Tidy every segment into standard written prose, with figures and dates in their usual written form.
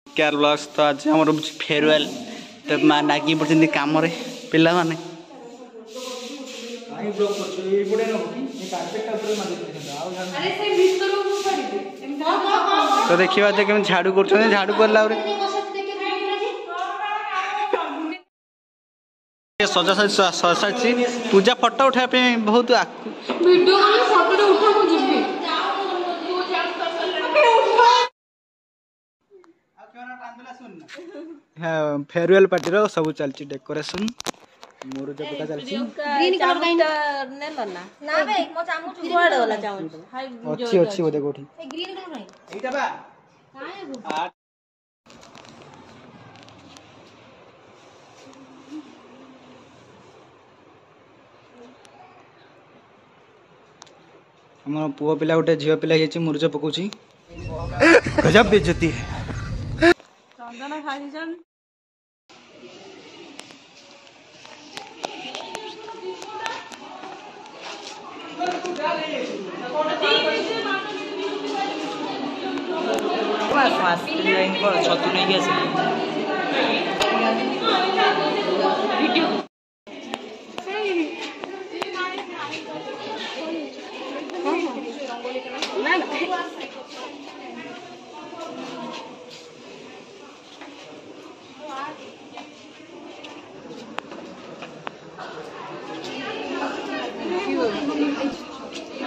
Care blogs तो आज हमर फेयरवेल तो मा नागी पड़छन काम रे पिला माने आई ब्लॉग करछ ए पडे न होकी ए कार्पेट ऊपर मार अरे से भीतर को पड़ी तो देखिबा जे केम झाड़ू करछन झाड़ू करला रे सजा सजा पूजा फोटो उठा पे बहुत वीडियो फोटो उठा को जिबी हाँ फेयरवेल पार्टी रो सब चलची डेकोरेशन मोर जो पका चलची ग्रीन कलर का ने लना ना बे मो चामु चुगड़ वाला चामु हाय अच्छी अच्छी बोले कोठी ए ग्रीन कलर नहीं एटा बा काहे गो हमर पुओ पिला उठे झियो पिला हेची मुर्ज पकोची गजब बेइज्जती है चंदन खाइजन छतु नहीं गया वीडियो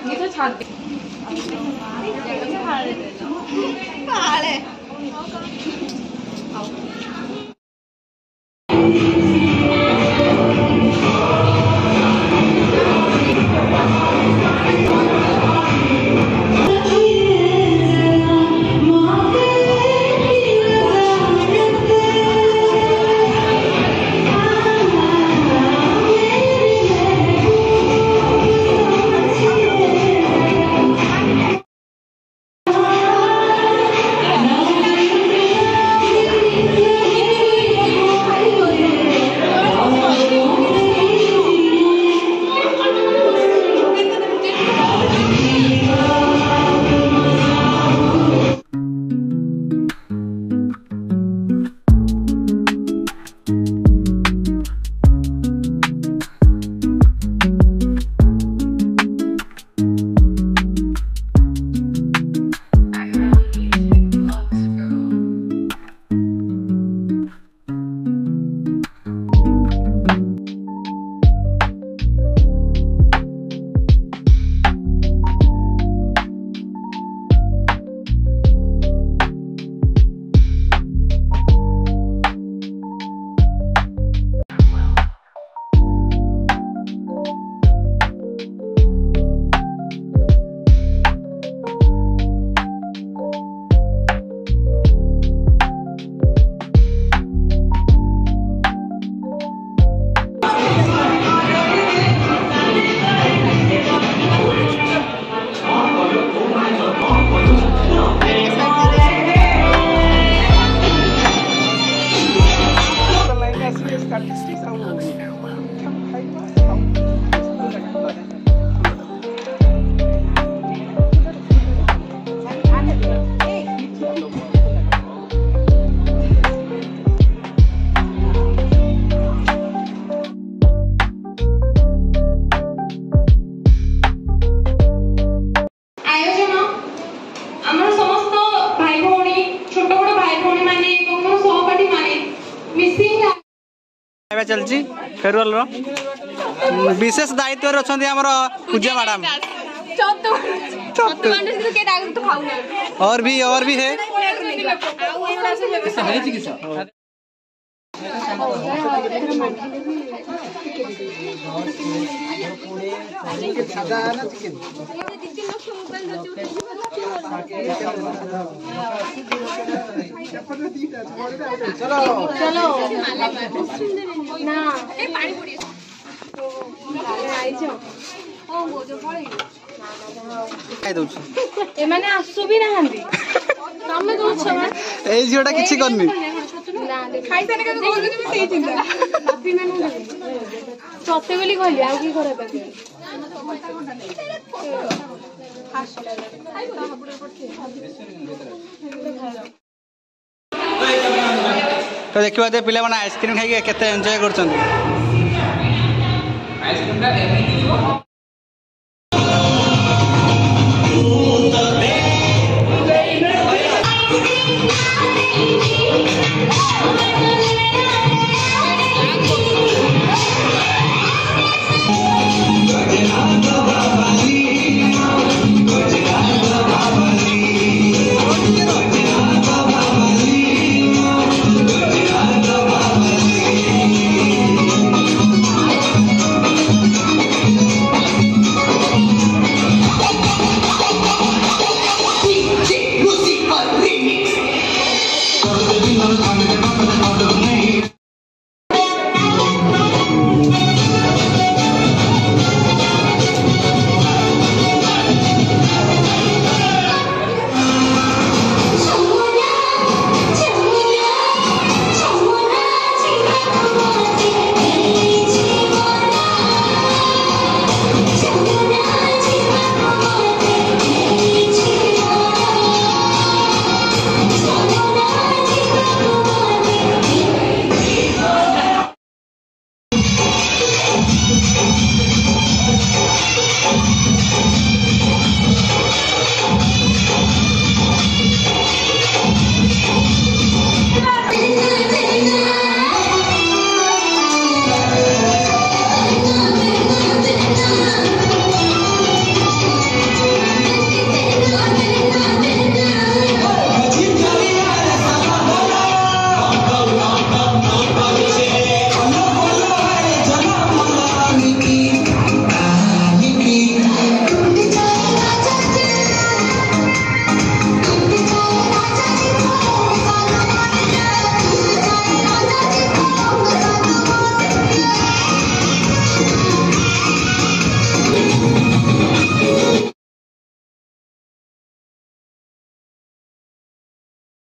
ये तो छाड़ दे काले चलची फेयरवेल रो विशेष दायित्व अच्छा पूजा मैडम और भी है चलो चलो ना ए पानी पड़ी ଖାଇ ଦଉଛୁ ଏମାନେ ଆସୁ ବି ନାହାନ୍ତି ତମେ ଦଉଛ ଏଇ ଝିଅଟା କିଛି କରିନି ସତେ ବୋଲି କହିଲି ଆଉ କି ଖରାପ ତ ଦେଖିବା ଯେ ପିଲାମାନେ ଆଇସ୍କ୍ରିମ୍ ଖାଇକି କେତେ ଏନ୍ଜୟ କରୁଛନ୍ତି।